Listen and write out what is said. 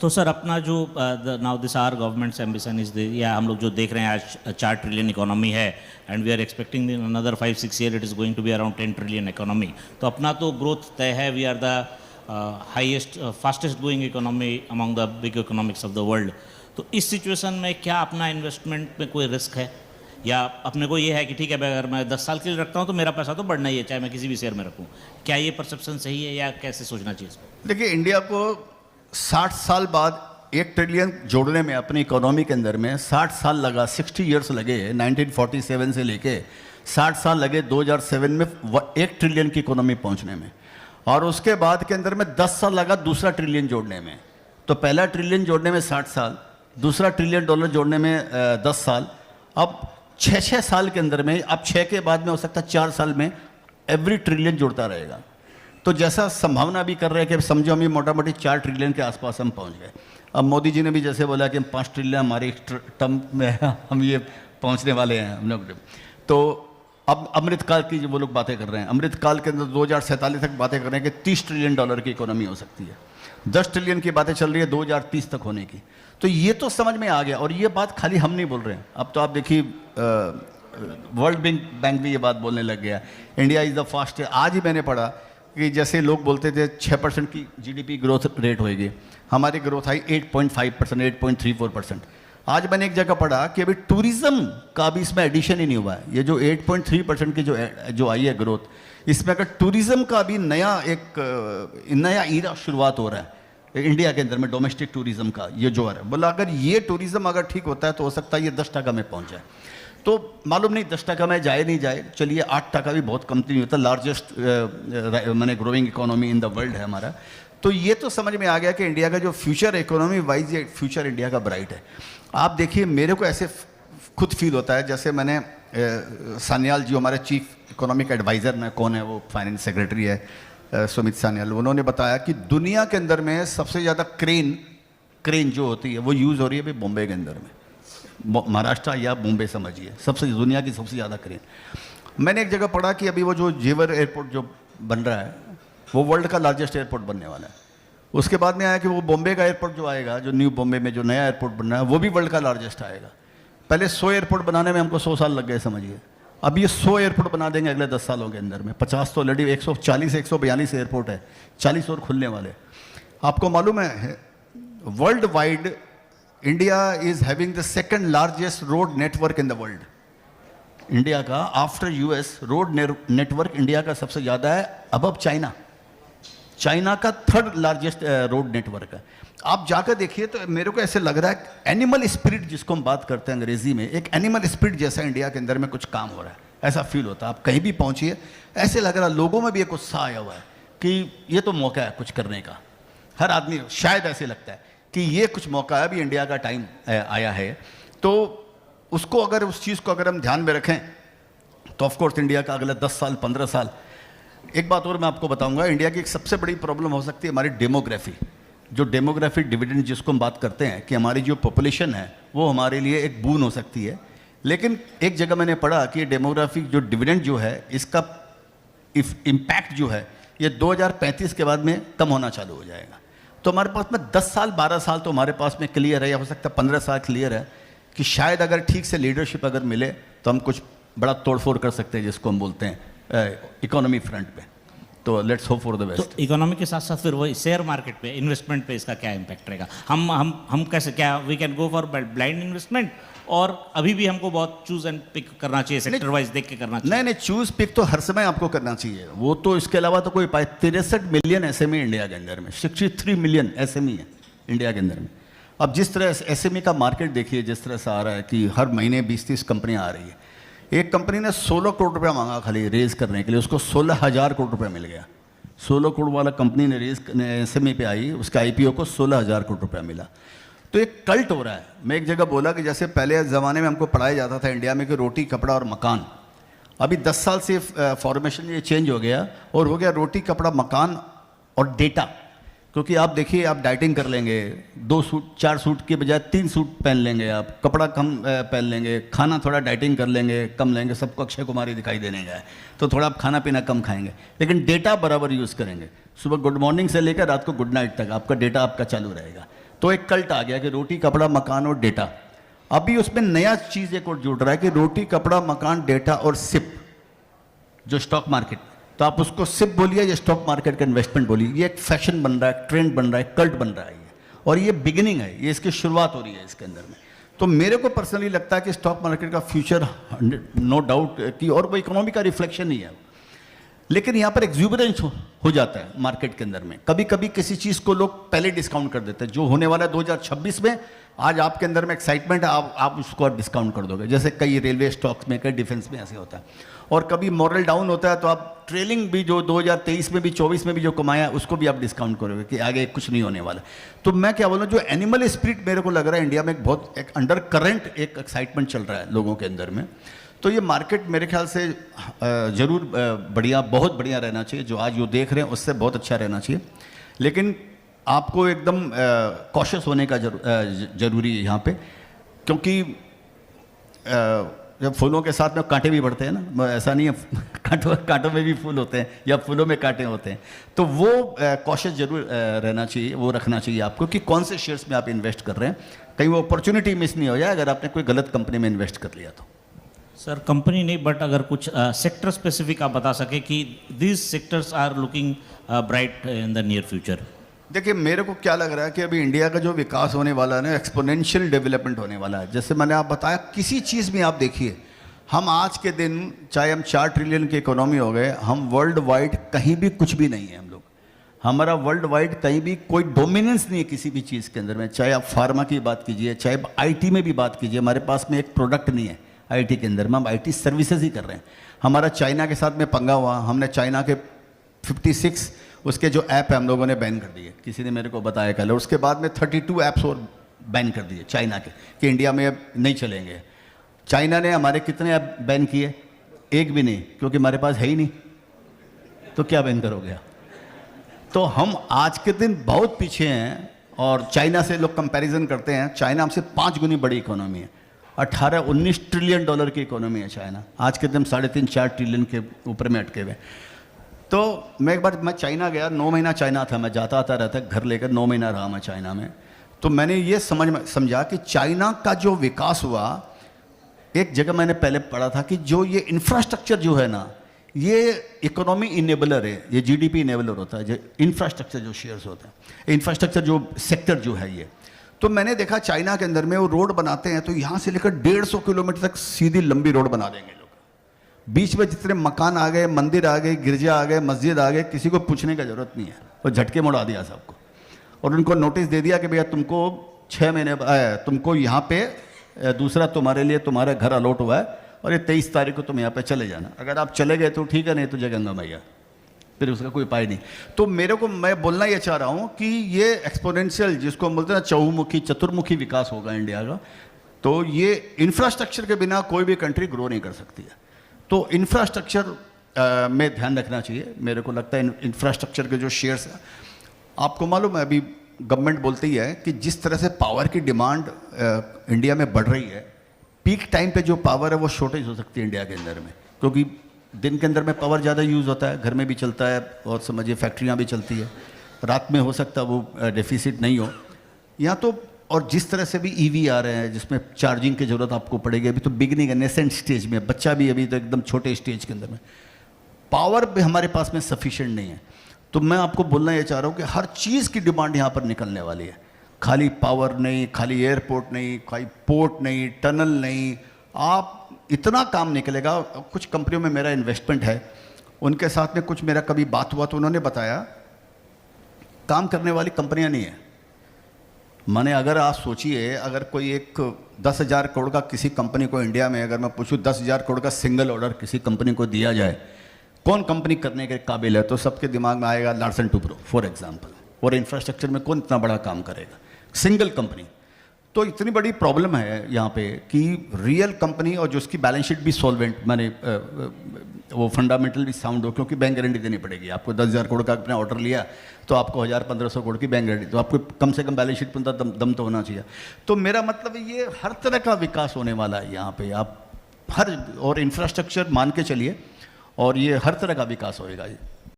तो सर अपना जो now this our government's ambition is या हम लोग जो देख रहे हैं आज 4 ट्रिलियन इकोनॉमी है and we are expecting in another 5-6 year it is going to be around 10 trillion economy. तो अपना तो ग्रोथ तय है, we are the highest fastest growing economy among the big economics of the world. तो इस situation में क्या अपना इन्वेस्टमेंट में कोई रिस्क है, या अपने को ये है कि ठीक है अगर मैं 10 साल के लिए रखता हूँ तो मेरा पैसा तो बढ़ना ही है चाहे मैं किसी भी शेयर में रखूँ? क्या ये परसेप्शन सही है या कैसे सोचना चाहिए इसको? देखिए, इंडिया को 60 साल बाद 1 ट्रिलियन जोड़ने में अपनी इकोनॉमी के अंदर में 60 साल लगा, 60 इयर्स लगे। 1947 से लेके 60 साल लगे 2007 में 1 ट्रिलियन की इकोनॉमी पहुंचने में, और उसके बाद के अंदर में 10 साल लगा दूसरा ट्रिलियन जोड़ने में। तो पहला ट्रिलियन जोड़ने में 60 साल, दूसरा ट्रिलियन डॉलर जोड़ने में 10 साल। अब 6 साल के अंदर में, अब 6 के बाद में हो सकता है 4 साल में एवरी ट्रिलियन जुड़ता रहेगा। तो जैसा संभावना भी कर रहे हैं कि समझो हम ये मोटा मोटी 4 ट्रिलियन के आसपास हम पहुंच गए। अब मोदी जी ने भी जैसे बोला कि हम 5 ट्रिलियन हमारी टर्म में हम ये पहुंचने वाले हैं हम लोग। तो अब अमृतकाल की जो वो लोग बातें कर रहे हैं, अमृतकाल के अंदर 2047 तक बातें कर रहे हैं कि 30 ट्रिलियन डॉलर की इकोनॉमी हो सकती है। 10 ट्रिलियन की बातें चल रही है 2030 तक होने की। तो ये तो समझ में आ गया, और ये बात खाली हम नहीं बोल रहे हैं। अब तो आप देखिए वर्ल्ड बैंक भी ये बात बोलने लग गया, इंडिया इज़ द फास्ट। आज ही मैंने पढ़ा कि जैसे लोग बोलते थे 6% की जीडीपी ग्रोथ रेट होएगी, हमारी ग्रोथ आई 8.5%, 8.34%। आज मैंने एक जगह पढ़ा कि अभी टूरिज्म का भी इसमें एडिशन ही नहीं हुआ है। ये जो 8.3% की जो आई है ग्रोथ, इसमें अगर टूरिज्म का भी नया ईरा शुरुआत हो रहा है इंडिया के अंदर में, डोमेस्टिक टूरिज्म का ये जो आ रहा है, बोला अगर ये टूरिज्म अगर ठीक होता है तो हो सकता है ये 10% में पहुंच जाए। तो मालूम नहीं 10% में जाए नहीं जाए, चलिए 8% भी बहुत कम नहीं होता। लार्जेस्ट मैंने growing economy in the world है हमारा। तो ये तो समझ में आ गया कि इंडिया का जो फ्यूचर इकोनॉमी वाइज ये फ्यूचर इंडिया का ब्राइट है। आप देखिए, मेरे को ऐसे खुद फील होता है जैसे मैंने सान्याल जी हमारे चीफ इकोनॉमिक एडवाइज़र में, कौन है वो, फाइनेंस सेक्रेटरी है सुमित सान्याल, उन्होंने बताया कि दुनिया के अंदर में सबसे ज़्यादा क्रेन जो होती है वो यूज़ हो रही है अभी बॉम्बे के अंदर में, महाराष्ट्र या बॉम्बे समझिए, सबसे दुनिया की सबसे ज़्यादा क्रेन। मैंने एक जगह पढ़ा कि अभी वो जो जेवर एयरपोर्ट जो बन रहा है वो वर्ल्ड का लार्जेस्ट एयरपोर्ट बनने वाला है। उसके बाद में आया कि वो बॉम्बे का एयरपोर्ट जो आएगा, जो न्यू बॉम्बे में जो नया एयरपोर्ट बन रहा है, वो भी वर्ल्ड का लार्जेस्ट आएगा। पहले 100 एयरपोर्ट बनाने में हमको 100 साल लग गए समझिए, अब ये 100 एयरपोर्ट बना देंगे अगले 10 सालों के अंदर में। 50 तो ऑलरेडी 142 एयरपोर्ट है, 40 और खुलने वाले। आपको मालूम है world wide India is having the second largest road network in the world. India का after US road network India का सबसे ज़्यादा है, अबव चाइना। चाइना का 3rd लार्जेस्ट रोड नेटवर्क है। आप जाकर देखिए तो मेरे को ऐसे लग रहा है एनिमल स्पिरिट जिसको हम बात करते हैं अंग्रेजी में, एक एनिमल स्पिरिट जैसा इंडिया के अंदर में कुछ काम हो रहा है, ऐसा फील होता है। आप कहीं भी पहुंचिए ऐसे लग रहा है, लोगों में भी एक उत्साह आया हुआ है कि ये तो मौका है कुछ करने का। हर आदमी शायद ऐसे लगता है कि ये कुछ मौका है, अभी इंडिया का टाइम आया है। तो उसको अगर उस चीज़ को अगर हम ध्यान में रखें तो ऑफकोर्स इंडिया का अगले 10 साल 15 साल। एक बात और मैं आपको बताऊंगा, इंडिया की एक सबसे बड़ी प्रॉब्लम हो सकती है हमारी डेमोग्राफी। जो डेमोग्राफिक डिविडेंड जिसको हम बात करते हैं कि हमारी जो पॉपुलेशन है वो हमारे लिए एक बून हो सकती है। लेकिन एक जगह मैंने पढ़ा कि डेमोग्राफिक जो डिविडेंड जो है इसका इम्पैक्ट जो है ये 2035 के बाद में कम होना चालू हो जाएगा। तो हमारे पास में 10 साल 12 साल तो हमारे पास में क्लियर है, या हो सकता है 15 साल क्लियर है कि शायद अगर ठीक से लीडरशिप अगर मिले तो हम कुछ बड़ा तोड़फोड़ कर सकते हैं जिसको हम बोलते हैं इकोनॉमी फ्रंट पे। तो let's hope for the best. तो इकोनॉमी के साथ साथ फिर वही शेयर मार्केट पे, इन्वेस्टमेंट पे इसका क्या इम्पैक्ट रहेगा? हम कैसे, क्या we can go for blind investment, और अभी भी हमको बहुत चूज एंड पिक करना चाहिए, सेक्टर वाइज देख के करना चाहिए? नहीं, चूज पिक तो हर समय आपको करना चाहिए, वो तो इसके अलावा तो कोई 63 मिलियन एसएमई इंडिया के अंदर में, 63 मिलियन एसएमई है इंडिया के अंदर में। अब जिस तरह एसएमई का मार्केट देखिए जिस तरह से आ रहा है कि हर महीने 20-30 कंपनियां आ रही है। एक कंपनी ने 16 करोड़ रुपया मांगा खाली रेज करने के लिए, उसको 16,000 करोड़ रुपया मिल गया। 16 करोड़ वाला कंपनी ने रेज एसएमई पे आई, उसका आईपीओ को 16,000 करोड़ रुपया मिला। तो एक कल्ट हो रहा है। मैं एक जगह बोला कि जैसे पहले ज़माने में हमको पढ़ाया जाता था इंडिया में कि रोटी कपड़ा और मकान, अभी 10 साल से फॉर्मेशन ये चेंज हो गया और हो गया रोटी कपड़ा मकान और डेटा। क्योंकि आप देखिए, आप डाइटिंग कर लेंगे, 2 सूट 4 सूट के बजाय 3 सूट पहन लेंगे, आप कपड़ा कम पहन लेंगे, खाना थोड़ा डाइटिंग कर लेंगे, कम लेंगे, सबको अक्षय कुमार ही दिखाई देने जाए तो थोड़ा आप खाना पीना कम खाएंगे, लेकिन डेटा बराबर यूज़ करेंगे। सुबह गुड मॉर्निंग से लेकर रात को गुड नाइट तक आपका डेटा आपका चालू रहेगा। तो एक कल्ट आ गया कि रोटी कपड़ा मकान और डेटा। अभी उसमें नया चीज़ एक और जुड़ रहा है कि रोटी कपड़ा मकान डेटा और सिप, जो स्टॉक मार्केट, तो आप उसको सिप बोलिए या स्टॉक मार्केट का इन्वेस्टमेंट बोलिए, ये एक फैशन बन रहा है, ट्रेंड बन रहा है, कल्ट बन रहा है ये, और ये बिगिनिंग है, ये इसकी शुरुआत हो रही है इसके अंदर में। तो मेरे को पर्सनली लगता है कि स्टॉक मार्केट का फ्यूचर नो डाउट कि, और वो इकोनॉमी का रिफ्लेक्शन ही है, लेकिन यहाँ पर एक्सूबरेंस हो जाता है मार्केट के अंदर में। कभी कभी किसी चीज़ को लोग पहले डिस्काउंट कर देते हैं, जो होने वाला है 2026 में, आज आपके अंदर में एक्साइटमेंट है, आप उसको डिस्काउंट कर दोगे, जैसे कई रेलवे स्टॉक्स में, कई डिफेंस में ऐसे होता है। और कभी मॉरल डाउन होता है तो आप ट्रेलिंग भी जो 2023 में भी 24 में भी जो कमाया उसको भी आप डिस्काउंट करोगे कि आगे कुछ नहीं होने वाला। तो मैं क्या बोलूँ, जो एनिमल स्पिरिट मेरे को लग रहा है इंडिया में एक बहुत एक अंडर करंट एक एक्साइटमेंट चल रहा है लोगों के अंदर में। तो ये मार्केट मेरे ख्याल से ज़रूर बढ़िया, बहुत बढ़िया रहना चाहिए, जो आज जो देख रहे हैं उससे बहुत अच्छा रहना चाहिए, लेकिन आपको एकदम कॉशियस होने का जरूरी है यहाँ पे, क्योंकि जब फूलों के साथ में कांटे भी बढ़ते हैं ना, ऐसा नहीं है कांटों में भी फूल होते हैं या फूलों में कांटे होते हैं, तो वो कॉशियस जरूर रहना चाहिए, वो रखना चाहिए आपको कि कौन से शेयर्स में आप इन्वेस्ट कर रहे हैं, कहीं वो अपॉर्चुनिटी मिस नहीं हो जाए अगर आपने कोई गलत कंपनी में इन्वेस्ट कर लिया तो। सर कंपनी नहीं, बट अगर कुछ सेक्टर स्पेसिफिक आप बता सके कि these sectors are looking bright in the near future. देखिए मेरे को क्या लग रहा है कि अभी इंडिया का जो विकास होने वाला है ना, एक्सपोनेंशियल डेवलपमेंट होने वाला है। जैसे मैंने आप बताया, किसी चीज़ में आप देखिए, हम आज के दिन चाहे हम 4 ट्रिलियन की इकोनॉमी हो गए, हम वर्ल्ड वाइड कहीं भी कुछ भी नहीं है हम लोग, हमारा वर्ल्ड वाइड कहीं भी कोई डोमिनेंस नहीं है किसी भी चीज़ के अंदर में। चाहे आप फार्मा की बात कीजिए, चाहे IT में भी बात कीजिए, हमारे पास में एक प्रोडक्ट नहीं है IT के अंदर में, हम IT सर्विसेज ही कर रहे हैं। हमारा चाइना के साथ में पंगा हुआ, हमने चाइना के 56 उसके जो ऐप है हम लोगों ने बैन कर दिए, किसी ने मेरे को बताया कल, और उसके बाद में 32 ऐप्स और बैन कर दिए चाइना के, कि इंडिया में अब नहीं चलेंगे। चाइना ने हमारे कितने ऐप बैन किए? एक भी नहीं, क्योंकि हमारे पास है ही नहीं, तो क्या बैन करोगे आप? तो हम आज के दिन बहुत पीछे हैं, और चाइना से लोग कंपैरिजन करते हैं, चाइना हमसे 5 गुनी बड़ी इकोनॉमी है, 18-19 ट्रिलियन डॉलर की इकोनॉमी है चाइना, आज के दिन 3.5-4 ट्रिलियन के ऊपर में अटके हुए। तो मैं एक बार चाइना गया, 9 महीना चाइना था, मैं जाता आता रहता, घर लेकर 9 महीना रहा मैं चाइना में। तो मैंने ये समझा कि चाइना का जो विकास हुआ, एक जगह मैंने पहले पढ़ा था कि जो ये इंफ्रास्ट्रक्चर जो है ना, ये इकोनॉमी इनेबलर है, ये GDP इनेबलर होता है, जो इंफ्रास्ट्रक्चर जो शेयर्स होते हैं, इंफ्रास्ट्रक्चर जो सेक्टर जो है ये। तो मैंने देखा चाइना के अंदर में वो रोड बनाते हैं तो यहाँ से लेकर 150 किलोमीटर तक सीधी लंबी रोड बना देंगे लोग, बीच में जितने मकान आ गए, मंदिर आ गए, गिरजा आ गए, मस्जिद आ गए, किसी को पूछने का जरूरत नहीं है, वो झटके मोड़ा दिया सबको, और उनको नोटिस दे दिया कि भैया तुमको 6 महीने तुमको यहाँ पे दूसरा तुम्हारे लिए तुम्हारा घर अलॉट हुआ है, और ये 23 तारीख को तुम यहाँ पे चले जाना, अगर आप चले गए तो ठीक है, नहीं तो जय गंगा मैया, फिर उसका कोई उपाय नहीं। तो मेरे को, मैं बोलना ये चाह रहा हूँ कि ये एक्सपोनेंशियल, जिसको हम बोलते हैं ना चहुमुखी चतुर्मुखी विकास होगा इंडिया का, तो ये इंफ्रास्ट्रक्चर के बिना कोई भी कंट्री ग्रो नहीं कर सकती है। तो इंफ्रास्ट्रक्चर में ध्यान रखना चाहिए। मेरे को लगता है इंफ्रास्ट्रक्चर के जो शेयर्स हैं, आपको मालूम है अभी गवर्नमेंट बोलती है कि जिस तरह से पावर की डिमांड इंडिया में बढ़ रही है, पीक टाइम पे जो पावर है वो शॉर्टेज हो सकती है इंडिया के अंदर में, क्योंकि दिन के अंदर में पावर ज़्यादा यूज़ होता है, घर में भी चलता है और समझिए फैक्ट्रियाँ भी चलती है, रात में हो सकता है वो डेफिसिट नहीं हो यहाँ तो। और जिस तरह से भी EV आ रहे हैं जिसमें चार्जिंग की ज़रूरत आपको पड़ेगी, अभी तो बिगनिंग है, नेसेंट स्टेज में, बच्चा भी अभी तो एकदम छोटे स्टेज के अंदर में, पावर भी हमारे पास में सफिशिएंट नहीं है। तो मैं आपको बोलना ये चाह रहा हूँ कि हर चीज़ की डिमांड यहाँ पर निकलने वाली है, खाली पावर नहीं, खाली एयरपोर्ट नहीं, खाली पोर्ट नहीं, टनल नहीं, आप इतना काम निकलेगा। कुछ कंपनियों में मेरा इन्वेस्टमेंट है, उनके साथ में कुछ मेरा कभी बात हुआ तो उन्होंने बताया काम करने वाली कंपनियां नहीं है। माने अगर आप सोचिए, अगर कोई एक 10,000 करोड़ का किसी कंपनी को इंडिया में, अगर मैं पूछूं 10,000 करोड़ का सिंगल ऑर्डर किसी कंपनी को दिया जाए, कौन कंपनी करने के काबिल है, तो सबके दिमाग में आएगा लार्सन टुब्रो फॉर एग्जाम्पल। और इंफ्रास्ट्रक्चर में कौन इतना बड़ा काम करेगा, सिंगल कंपनी। तो इतनी बड़ी प्रॉब्लम है यहाँ पे कि रियल कंपनी और जो उसकी बैलेंस शीट भी सॉल्वेंट, माने वो फंडामेंटल भी साउंड हो, क्योंकि बैंक गारंटी देनी पड़ेगी आपको। 10,000 करोड़ का आपने ऑर्डर लिया तो आपको 1,000-1,500 करोड़ की बैंक गारंटी, तो आपको कम से कम बैलेंस शीट पर दम तो होना चाहिए। तो मेरा मतलब ये हर तरह का विकास होने वाला है यहाँ पे, आप हर और इंफ्रास्ट्रक्चर मान के चलिए, और ये हर तरह का विकास होएगा।